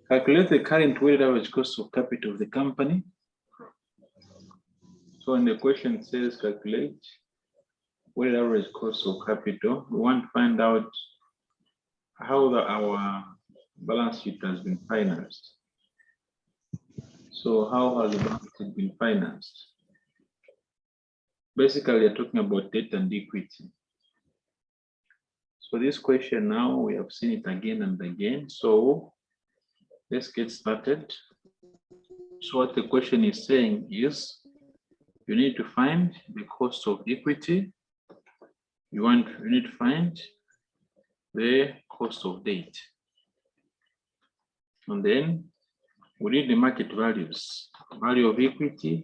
Calculate the current weighted average cost of capital of the company. So when the question says calculate weighted average cost of capital, we want to find out how our balance sheet has been financed. So how has the balance sheet been financed? Basically, you're talking about debt and equity. So this question now, we have seen it again and again. So let's get started. So what the question is saying is, you need to find the cost of equity. You need to find the cost of debt. And then we need the market values, value of equity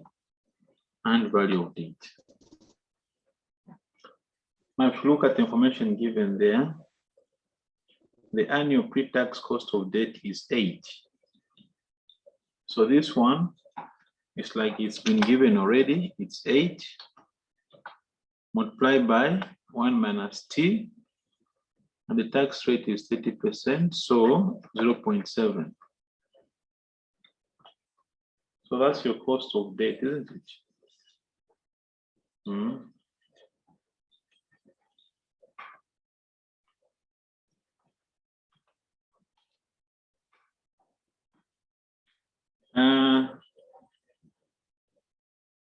and value of debt. Now, if you look at the information given there, the annual pre-tax cost of debt is 8. So this one is like it's been given already. It's 8 multiplied by 1 minus t, and the tax rate is 30%, so 0.7. So that's your cost of debt, isn't it?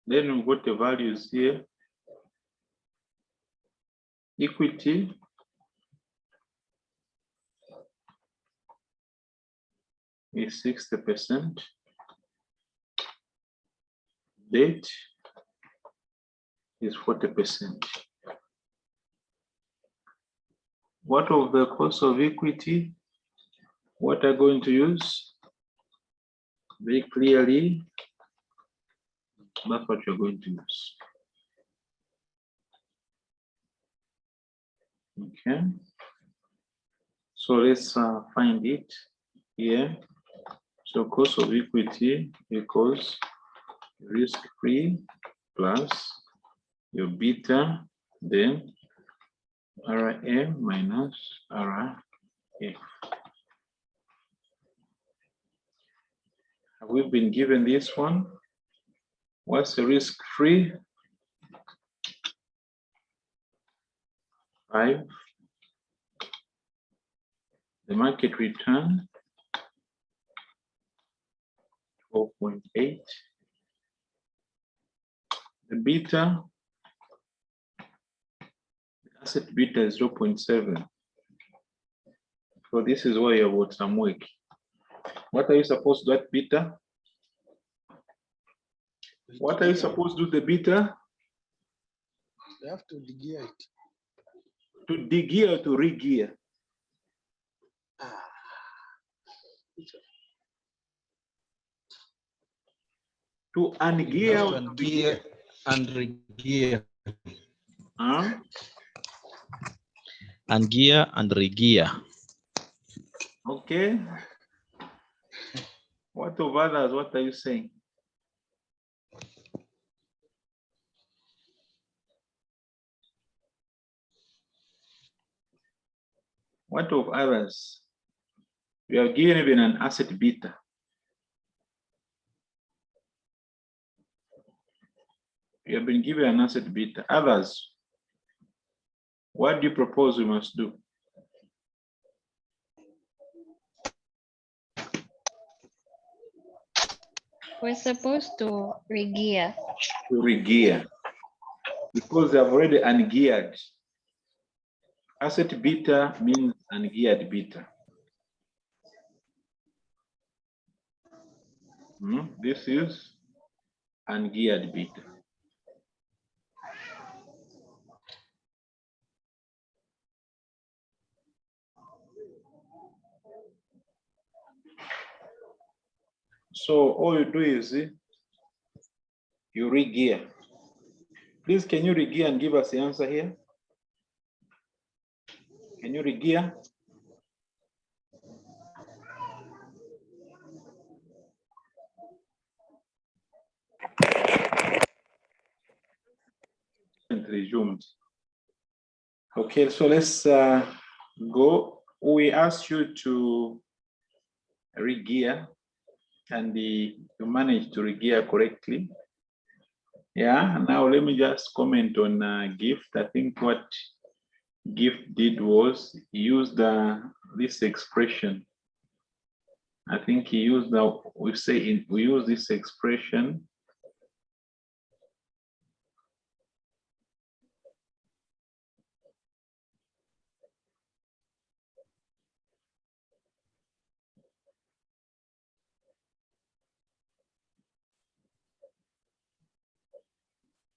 Then we've got the values here. Equity is 60%. Debt is 40%. What of the cost of equity? What are going to use? Very clearly, that's what you're going to use. Okay. So let's find it here. So cost of equity equals risk-free plus your beta, then RA minus RF. Have we been given this one? What's the risk-free? 5. The market return, 12.8. The beta, the asset beta is 0.7. So this is why you have got some work. What are you supposed to do at beta? What are you supposed to do the beta? You have to de-gear it. To de-gear or to re-gear? To ungear or to gear and re-gear. Huh? Ungear and re-gear. Okay. What of others? What are you saying? What of others? We are given even an asset beta. We have been given an asset beta. Others, what do you propose we must do? We're supposed to re-gear. To re-gear. Because they have already ungeared. Asset beta means ungeared beta. This is ungeared beta. So all you do is you re-gear. Please, can you re-gear and give us the answer here? Can you re-gear? And resumed. Okay, so let's go. We asked you to regear and you manage to regear correctly. Yeah, now let me just comment on Gift. I think what Gift did was he used this expression. I think he used we use this expression.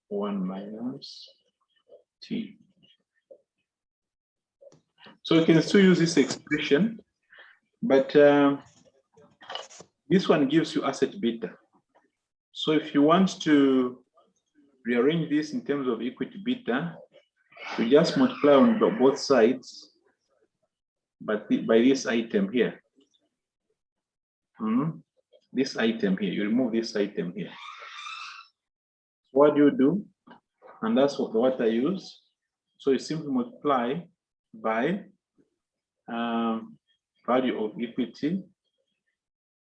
One minus T. So you can still use this expression, but this one gives you asset beta. So if you want to rearrange this in terms of equity beta, you just multiply on both sides, but by this item here. This item here, you remove this item here. What do you do? And that's what I use. So you simply multiply by value of equity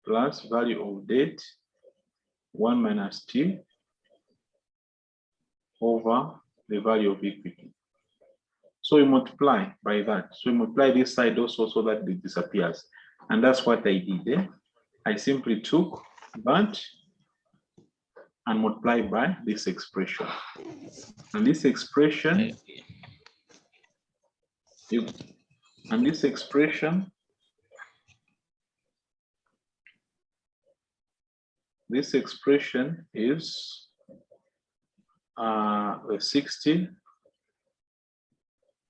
plus value of debt 1 minus T over the value of equity. So you multiply by that. So you multiply this side also so that it disappears. And that's what I did there. I simply took that and multiplied by this expression. And this expression, this expression is the 60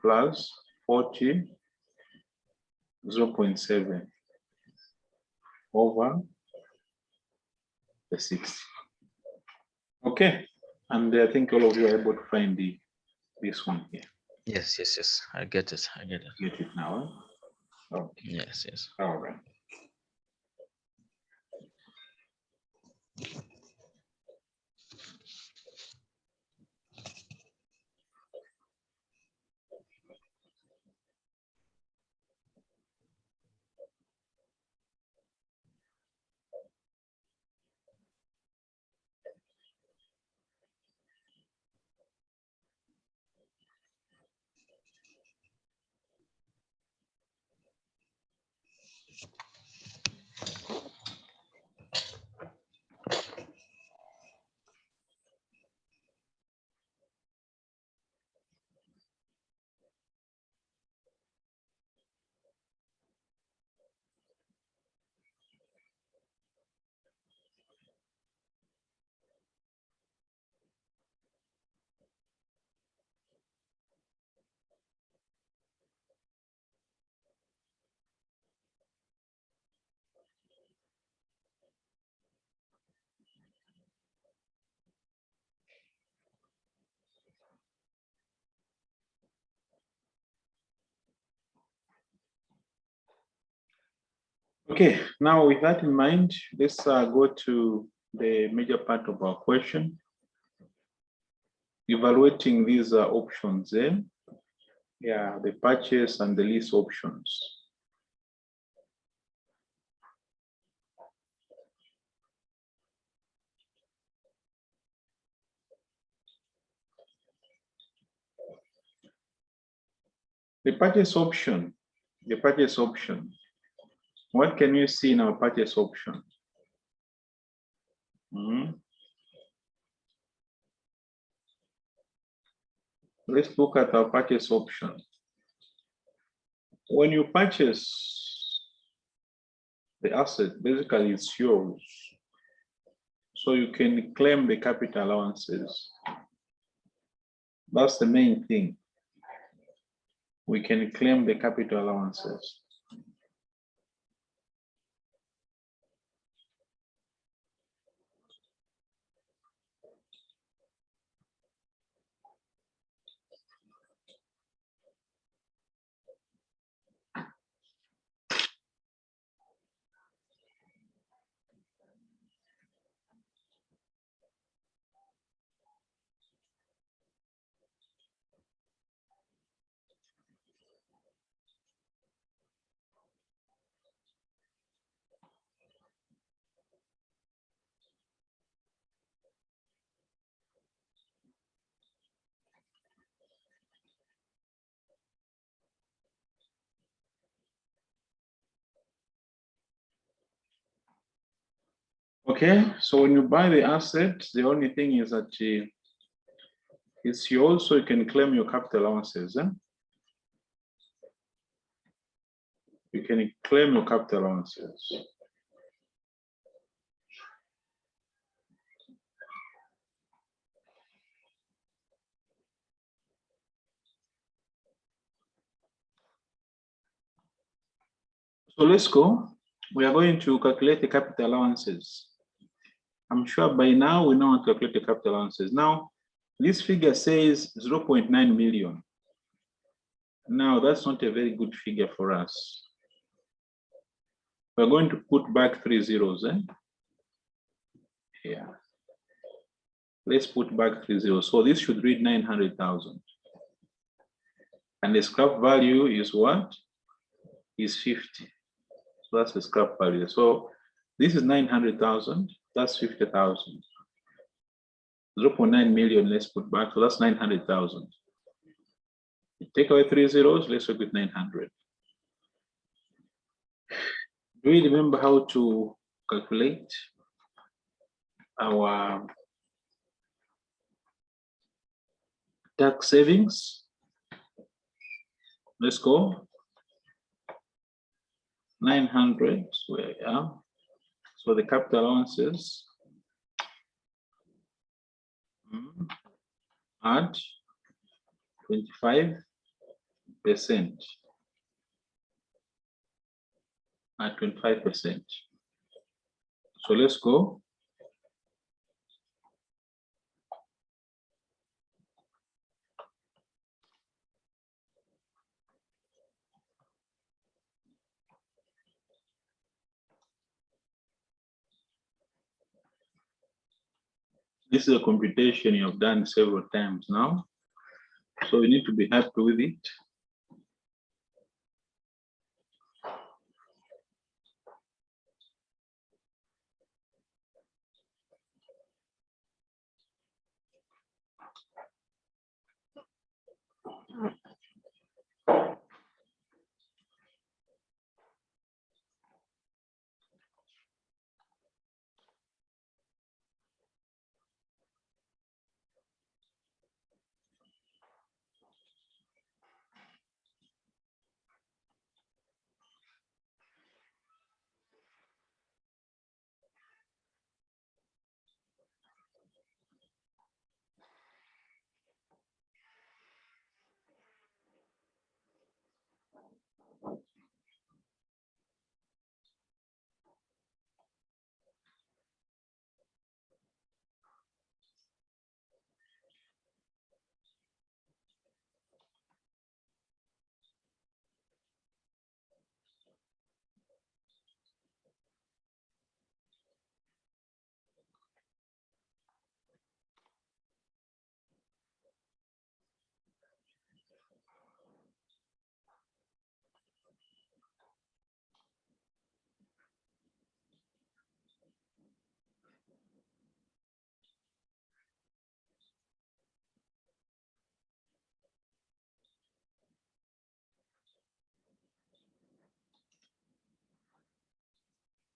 plus 40, 0.7 over the 60. Okay, and I think all of you are able to find this one here. Yes, yes, yes. I get it. I get it. Get it now? Huh? Okay. Yes, yes. All right. Okay, now with that in mind, let's go to the major part of our question. Evaluating these options, yeah, the purchase and the lease options. The purchase option, what can you see in our purchase option? Let's look at our purchase option. When you purchase the asset, basically it's yours. So you can claim the capital allowances. That's the main thing. We can claim the capital allowances. Okay, so when you buy the asset, the only thing is that it's yours, so you can claim your capital allowances. You can claim your capital allowances. So let's go. We are going to calculate the capital allowances. I'm sure by now we know how to calculate the capital allowances. Now, this figure says 0.9 million. Now, that's not a very good figure for us. We're going to put back 3 zeros. Yeah. Let's put back 3 zeros. So this should read 900,000. And the scrap value is what? Is 50. So that's the scrap value. So this is 900,000. That's 50,000. 0.9 million, let's put back. So that's 900,000. Take away 3 zeros, let's work with 900. Do we remember how to calculate our tax savings? Let's go. 900, where we are. So the capital allowances at 25%. At 25%. So let's go. This is a computation you have done several times now. So you need to be happy with it.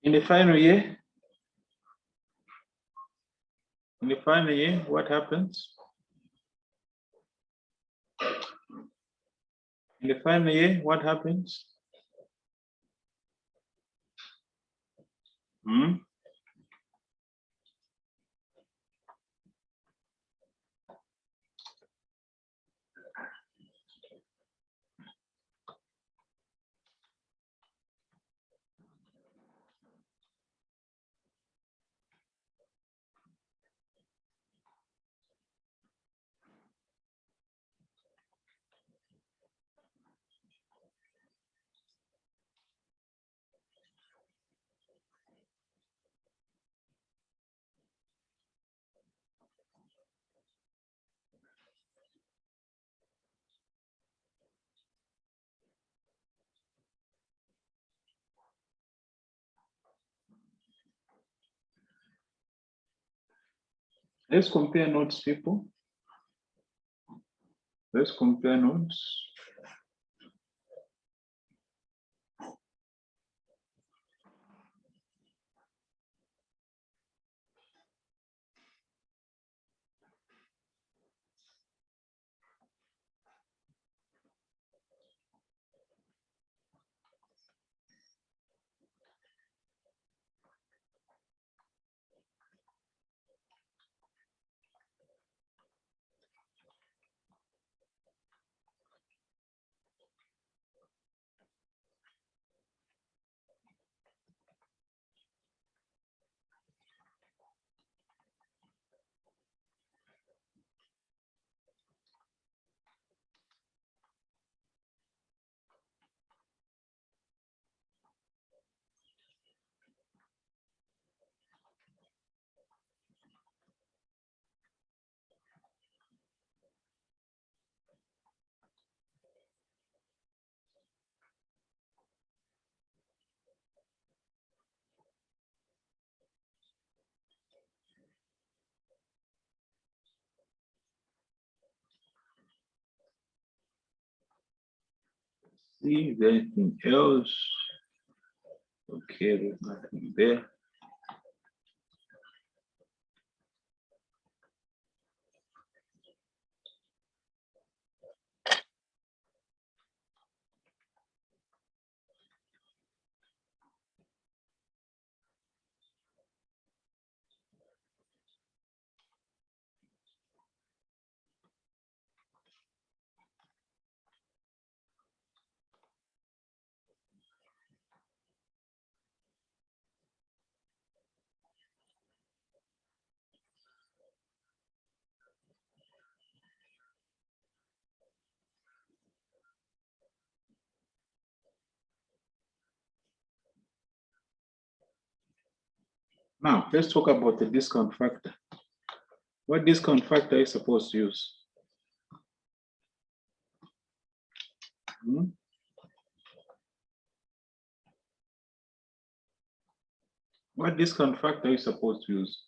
In the final year, what happens? In the final year, what happens? Let's compare notes, people. Let's compare notes. see if there's anything else. Okay, there's nothing there. Now, let's talk about the discount factor. What discount factor are you supposed to use? Hmm? What discount factor are you supposed to use?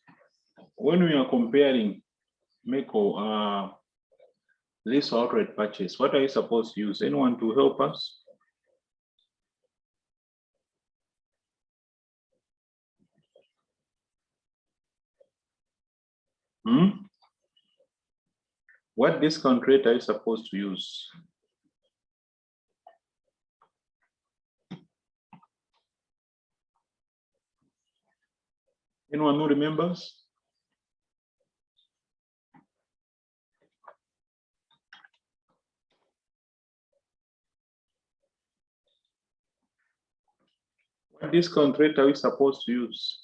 When we are comparing make or lease or outright purchase, what are you supposed to use? Anyone to help us? Hmm? What discount rate are you supposed to use? Anyone who remembers? What discount rate are we supposed to use?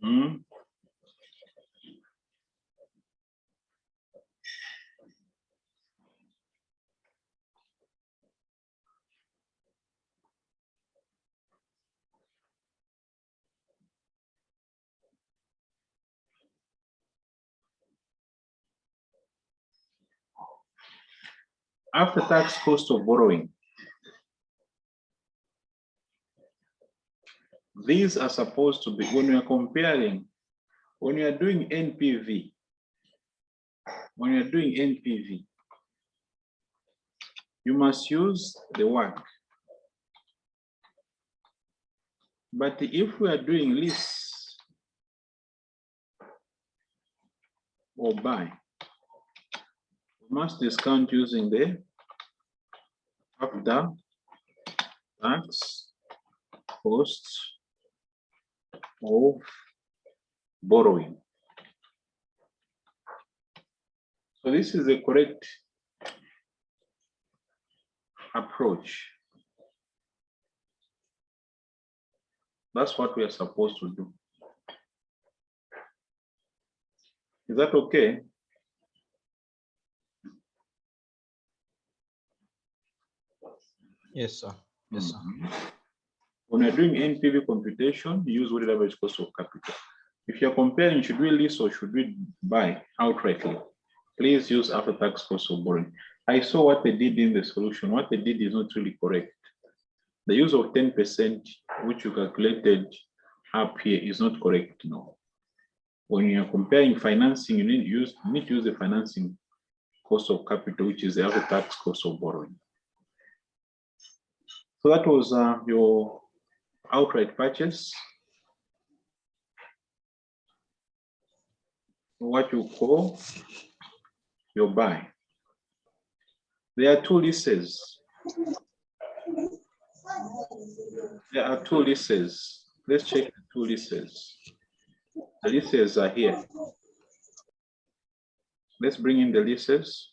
Hmm? After tax cost of borrowing. These are supposed to be, when we are comparing, when you are doing NPV, you must use the work. But if we are doing lease or buy, we must discount using the after tax cost of borrowing. So this is the correct approach. That's what we are supposed to do. Is that okay? Yes, sir. Yes, sir. When you're doing NPV computation, you use weighted average cost of capital. If you're comparing, should we lease or should we buy outrightly? Please use after tax cost of borrowing. I saw what they did in the solution. What they did is not really correct. The use of 10%, which you calculated up here, is not correct. No. When you're comparing financing, you need to use the financing cost of capital, which is the after tax cost of borrowing. So that was your outright purchase, what you call your buy. There are two leases. Let's check the two leases. The leases are here. Let's bring in the leases.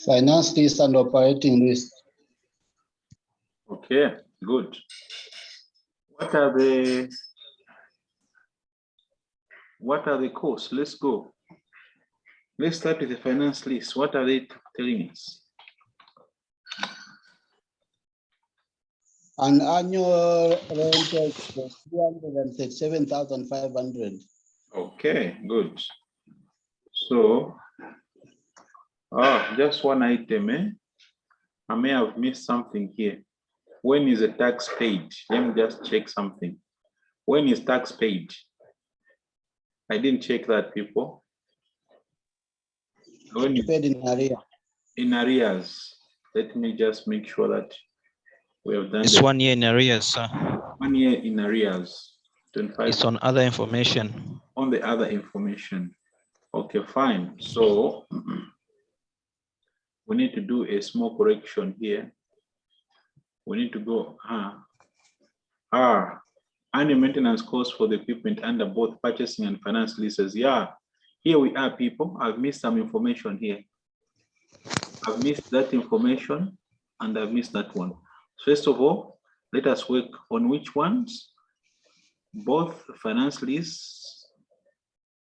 Finance list and operating list. Okay, good. What are the costs? Let's go. Let's start with the finance list. What are they telling us? An annual rental for 337,500. Okay, good. So, just one item, eh? I may have missed something here. When is the tax paid? Let me just check something. When is tax paid? I didn't check that, people. When is Paid in arrears. in arrears? Let me just make sure that we have done It's 1 year in arrears, sir. 1 year in arrears. 25 It's on other information. on the other information. Okay, fine. So we need to do a small correction here. We need to go annual maintenance costs for the equipment under both purchasing and finance leases. Yeah, here we are, people. I've missed some information here. I've missed that information and I've missed that one. First of all, let us work on which ones? Both finance lease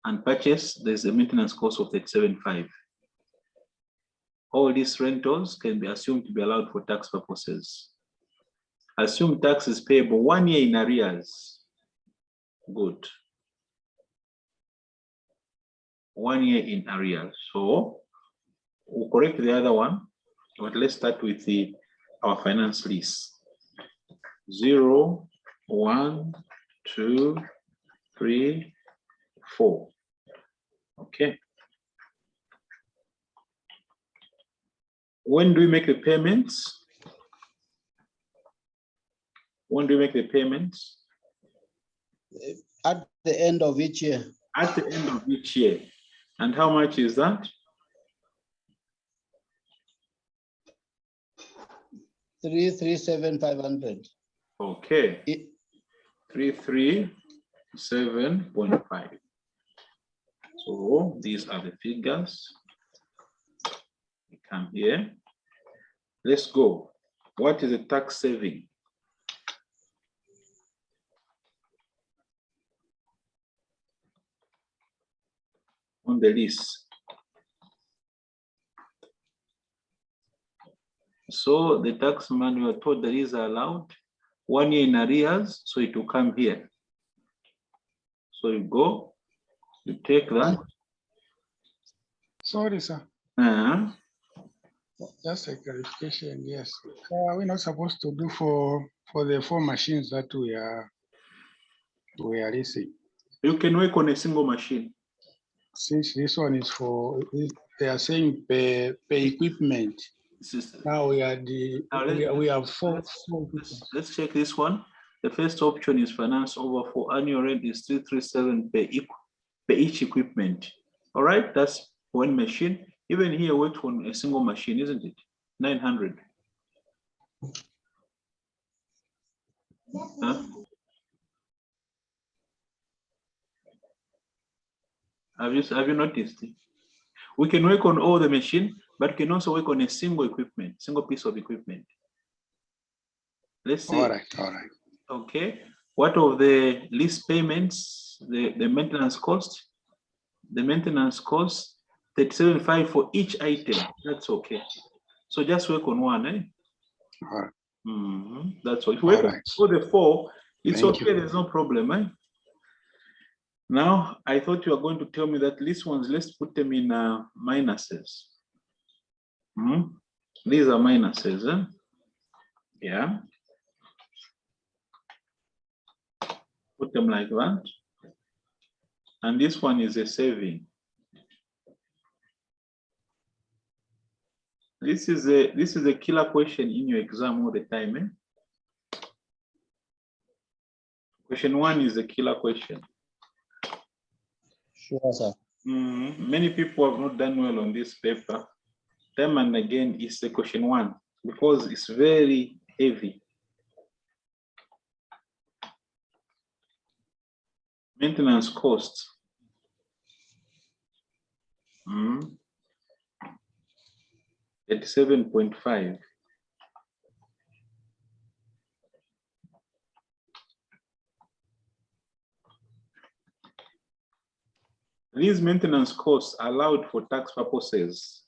and purchase, there's a maintenance cost of 37.5. All these rentals can be assumed to be allowed for tax purposes. Assume tax is payable 1 year in arrears. Good. 1 year in arrears. So we'll correct the other one, but let's start with our finance lease. 0, 1, 2, 3, 4. Okay. When do we make the payments? When do we make the payments? At the end of each year. At the end of each year. And how much is that? 337,500. Okay. 337.5. So these are the figures. We come here. Let's go. What is the tax saving? On the list. So the tax man, you are told that is allowed 1 year in arrears, so it will come here. So you go, you take that. Sorry, sir. Just a clarification, yes. We're not supposed to do for the 4 machines that we are leasing. You can work on a single machine. Since this one is they are saying pay equipment. Now we are we have four. Let's check this one. The first option is finance over 4. Annual rent is 337 per each equipment. All right, that's one machine. Even here, work on a single machine, isn't it? 900. Huh? Have you noticed? We can work on all the machine, but can also work on a single piece of equipment. Let's see. All right. Okay. What of the lease payments, the maintenance cost? The maintenance cost, 37.5 for each item. That's okay. So just work on one, eh? All right. That's all. If we work for the 4, it's Thank okay. you. There's no problem, eh? Now, I thought you were going to tell me that these ones, let's put them in minuses. These are minuses, eh? Yeah. Put them like that. And this one is a saving. This is a killer question in your exam all the time, eh? Question 1 is a killer question. Sure, sir. Many people have not done well on this paper. Time and again, it's the question 1 because it's very heavy. Maintenance costs. 37.5. These maintenance costs are allowed for tax purposes.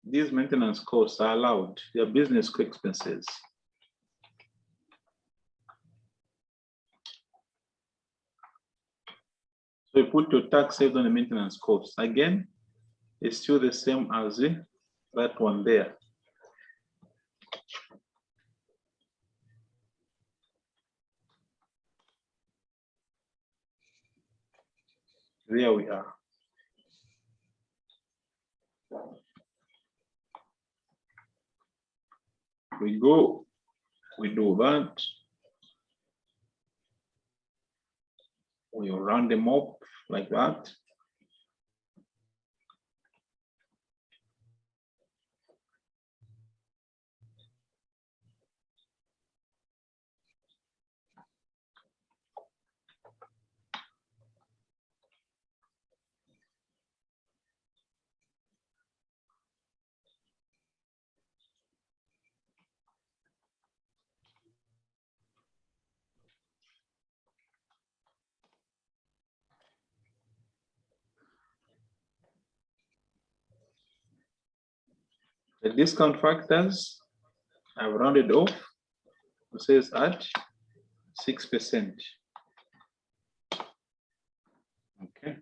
These maintenance costs are allowed. They are business expenses. So you put your tax saved on the maintenance costs. Again, it's still the same as that one there. There we are. We go, we do that. We round them up like that. The discount factors I've rounded off. It says at 6%. Okay.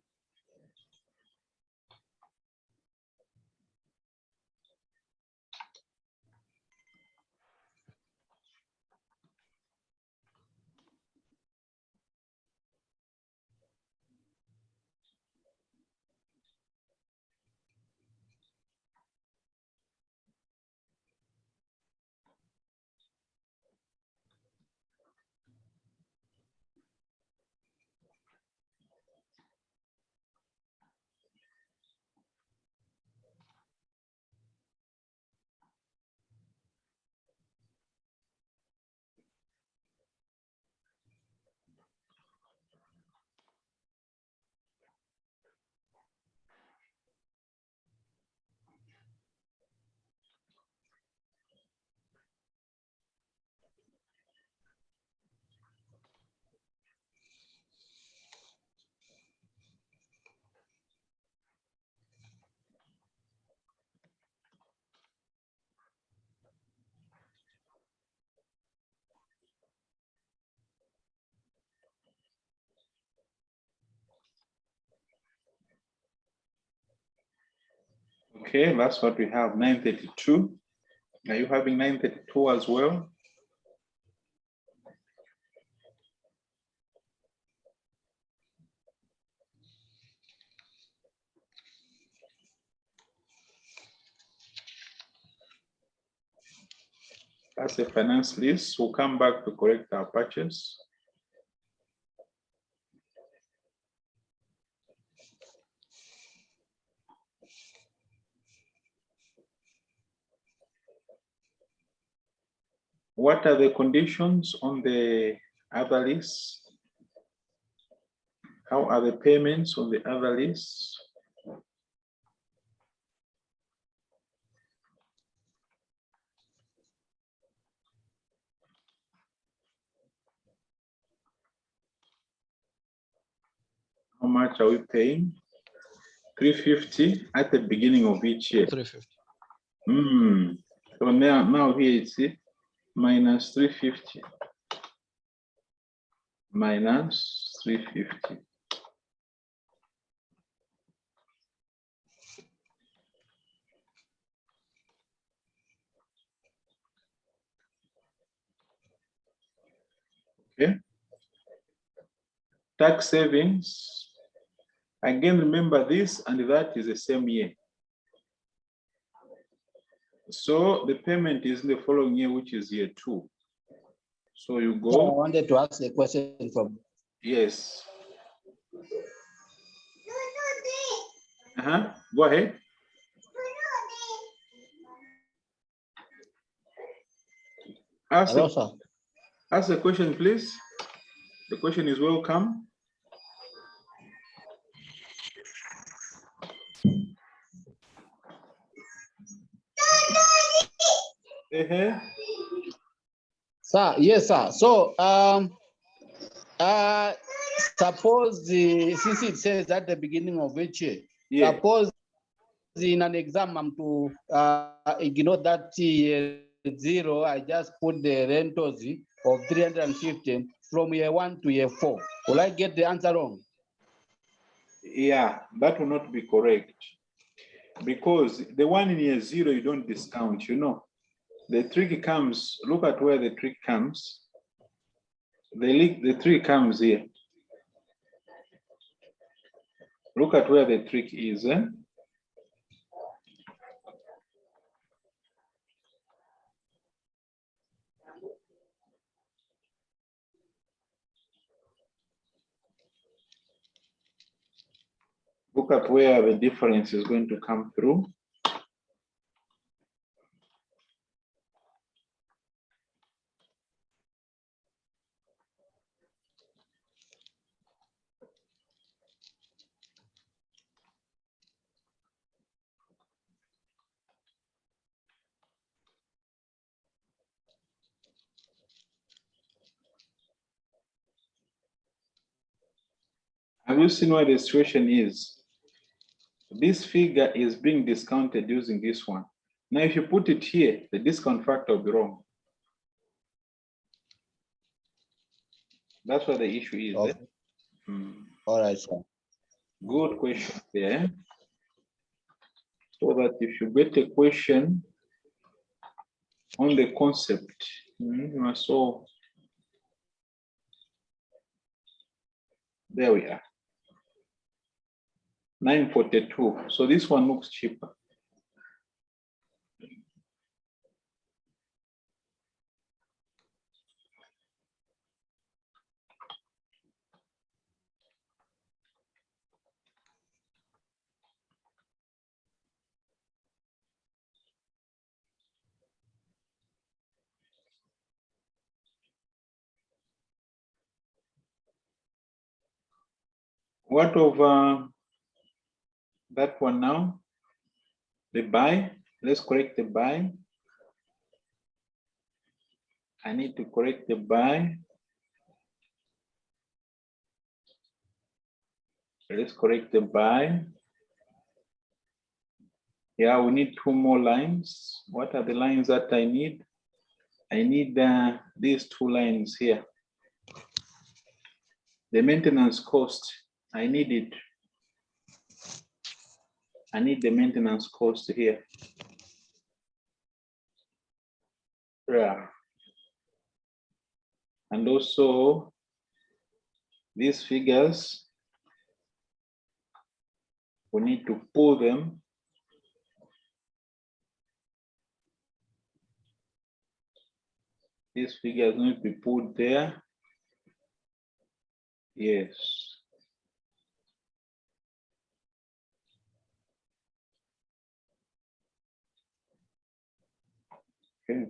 Okay, that's what we have, 932. Are you having 932 as well? That's a finance list. We'll come back to correct our purchase. What are the conditions on the other list? How are the payments on the other list? How much are we paying? 350 at the beginning of each year. 350. So now here it's minus 350. Minus 350. Okay. Tax savings. Again, remember this and that is the same year. So the payment is in the following year, which is year 2. So you go. I wanted to ask a question from. Yes. Go ahead. Hello, sir. Ask the question, please. The question is welcome. Sir, yes, sir. So, suppose since it says at the beginning of each year, Yeah. suppose in an exam I'm to ignore that year 0, I just put the rentals of 350 from year 1 to year 4. Will I get the answer wrong? Yeah, that will not be correct. Because the one in year 0, you don't discount, you know. The trick comes, look at where the trick comes. The trick comes here. Look at where the trick is. Look at where the difference is going to come through. Have you seen where the situation is? This figure is being discounted using this one. Now, if you put it here, the discount factor will be wrong. That's what the issue is. Okay. All right, sir. Good question there. So that if you get a question on the concept, so there we are. 942. So this one looks cheaper. What of that one now? The buy. Let's correct the buy. I need to correct the buy. Let's correct the buy. Yeah, we need 2 more lines. What are the lines that I need? I need these 2 lines here. The maintenance cost, I need it. I need the maintenance cost here. Yeah. And also these figures, we need to pull them. These figures need to be put there. Yes. Okay.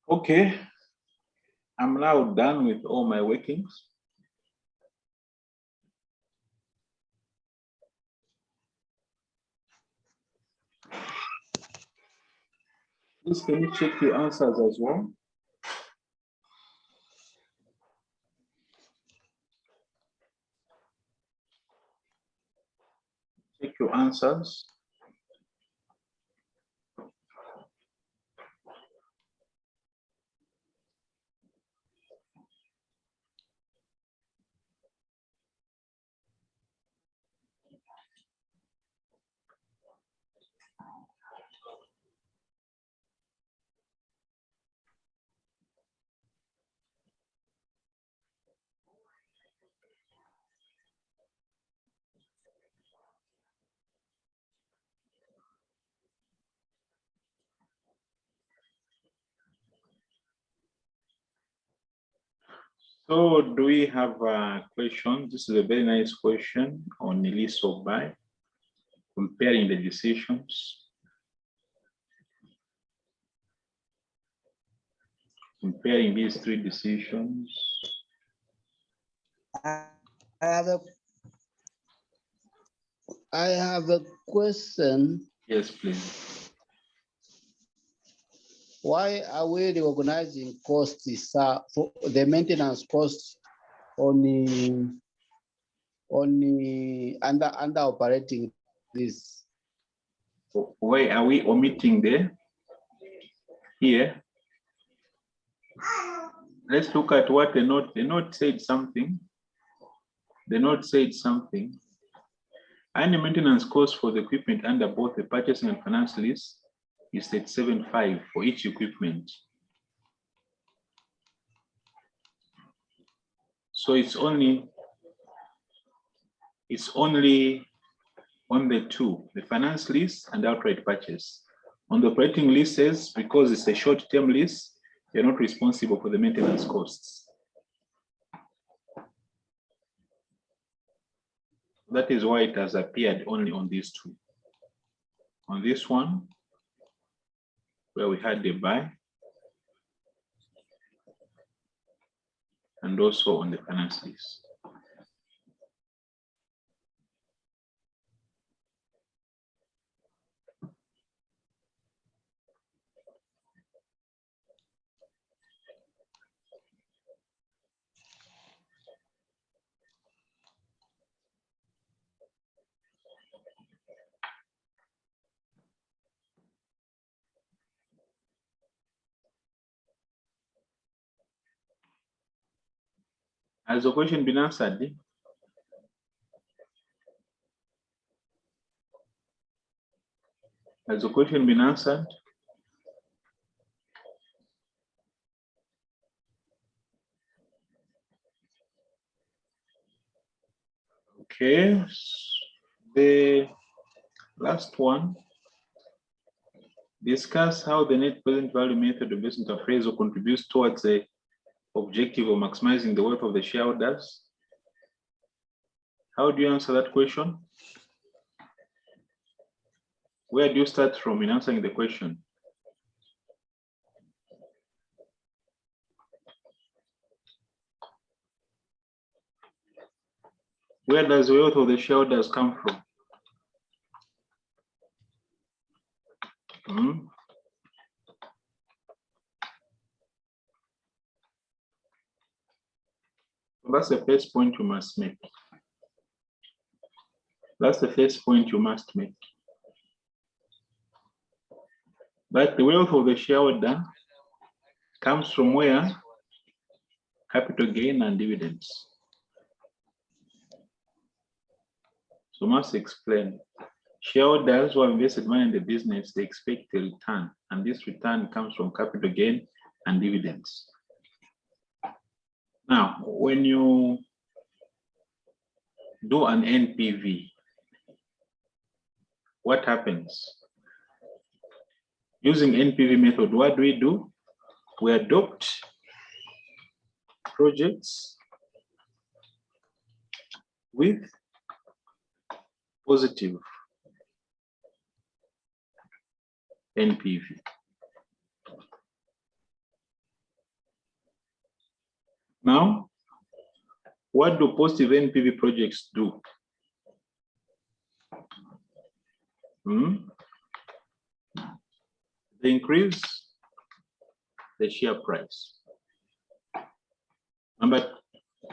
Okay. I'm now done with all my workings. Please, can you check your answers as well? Check your answers. So do we have a question? This is a very nice question on the list of buy, comparing the decisions. Comparing these three decisions. I have a question. Yes, please. Why are we recognizing costs for the maintenance costs on the under operating this? Why are we omitting there? Here. Let's look at what the note said something. The note said something. Any maintenance cost for the equipment under both the purchasing and finance list is 37.5 for each equipment. So it's only on the two, the finance lease and outright purchase. On the operating leases, because it's a short-term lease, you're not responsible for the maintenance costs. That is why it has appeared only on these two. On this one, where we had the buy, and also on the finance lease. Has the question been answered? Has the question been answered? Okay, the last one. Discuss how the net present value method of business appraisal contributes towards the objective of maximizing the wealth of the shareholders. How do you answer that question? Where do you start from in answering the question? Where does the wealth of the shareholders come from? That's the first point you must make. That's the first point you must make. But the wealth of the shareholder comes from where? Capital gain and dividends. So must explain. Shareholders who have invested money in the business, they expect a return, and this return comes from capital gain and dividends. Now, when you do an NPV, what happens? Using NPV method, what do? We adopt projects with positive NPV. Now, what do positive NPV projects do? They increase the share price. Number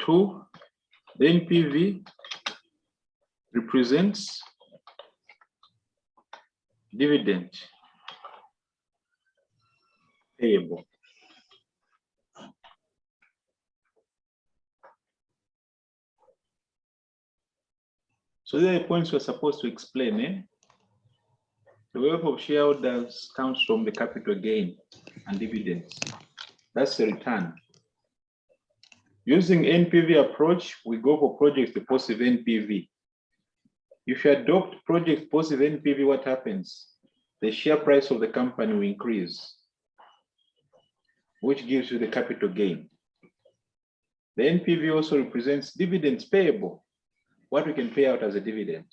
two, the NPV represents dividend payable. So there are points we're supposed to explain. The wealth of shareholders comes from the capital gain and dividends. That's the return. Using NPV approach, we go for projects with positive NPV. If you adopt project positive NPV, what happens? The share price of the company will increase, which gives you the capital gain. The NPV also represents dividends payable, what we can pay out as a dividend.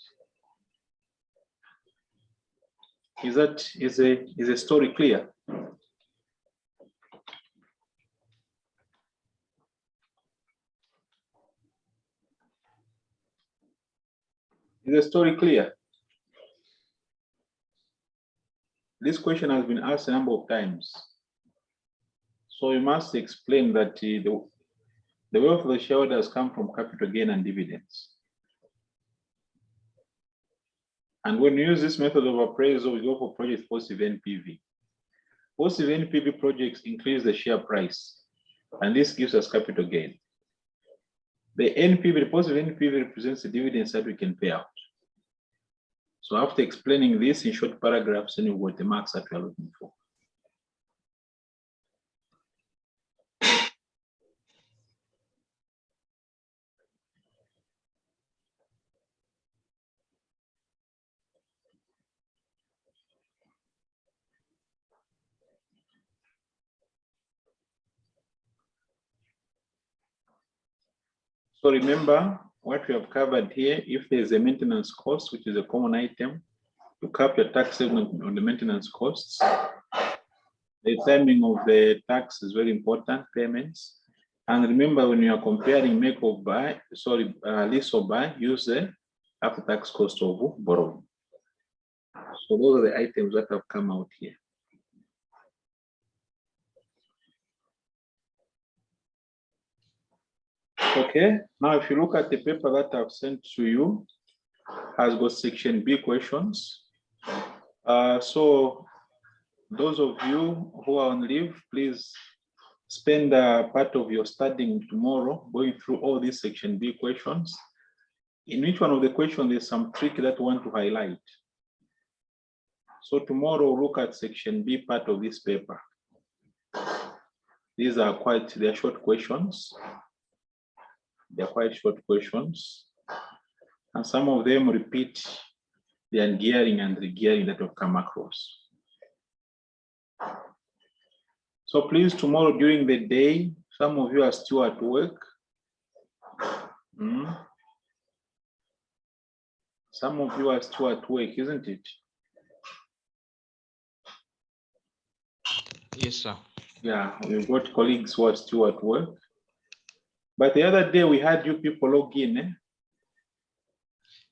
Is a story clear? Is the story clear? This question has been asked a number of times. So you must explain that the wealth of the shareholders come from capital gain and dividends. And when we use this method of appraisal, we go for project positive NPV. Positive NPV projects increase the share price, and this gives us capital gain. The NPV, the positive NPV represents the dividends that we can pay out. So after explaining this in short paragraphs, then we've got the marks that we are looking for. So remember what we have covered here. If there's a maintenance cost, which is a common item, you cap your tax segment on the maintenance costs. The timing of the tax is very important, payments. And remember, when you are comparing make or buy, lease or buy, use the after tax cost of borrowing. So those are the items that have come out here. Okay, now if you look at the paper that I've sent to you, has got section B questions. So those of you who are on leave, please spend part of your studying tomorrow going through all these section B questions. In each one of the questions, there's some trick that we want to highlight. So tomorrow, look at section B part of this paper. These are they're short questions. They're quite short questions. And some of them repeat the ungearing and regearing that we've come across. So please, tomorrow during the day, some of you are still at work. Some of you are still at work, isn't it? Yes, sir. Yeah, we've got colleagues who are still at work. But the other day we had you people log in.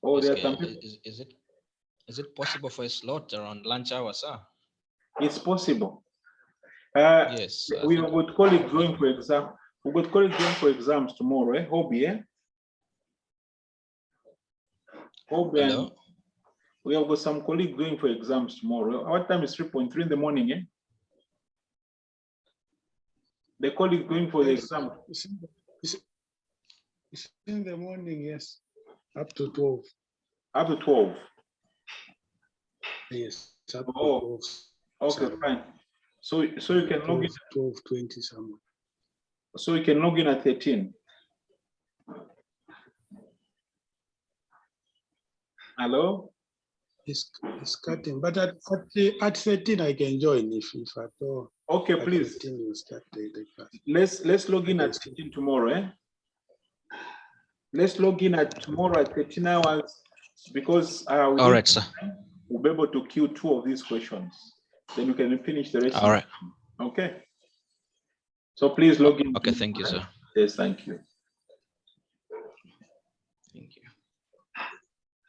Oh, yes, there are some people. Is it possible for a slot around lunch hour, sir? It's possible. Yes. We've got colleagues going for exam. We've got colleagues going for exams tomorrow, Hobby, Hobby. Hello? We have got some colleagues going for exams tomorrow. Our time is 3.3 in the morning, The colleague going for the exam. It's in the morning, yes. Up to 12. Up to 12. Yes. Up to 12. Okay, fine. So you can log in 12:20 somewhere. So you can log in at 13. Hello? It's cutting, but at 13 I can join if at all. Okay, please. 13 you start the class. Let's log in at 13 tomorrow, Let's log in at tomorrow at 13 hours because all right, sir. We'll be able to queue 2 of these questions. Then we can finish the rest. All right. Okay. So please log in. Okay, thank you, sir. Yes, thank you.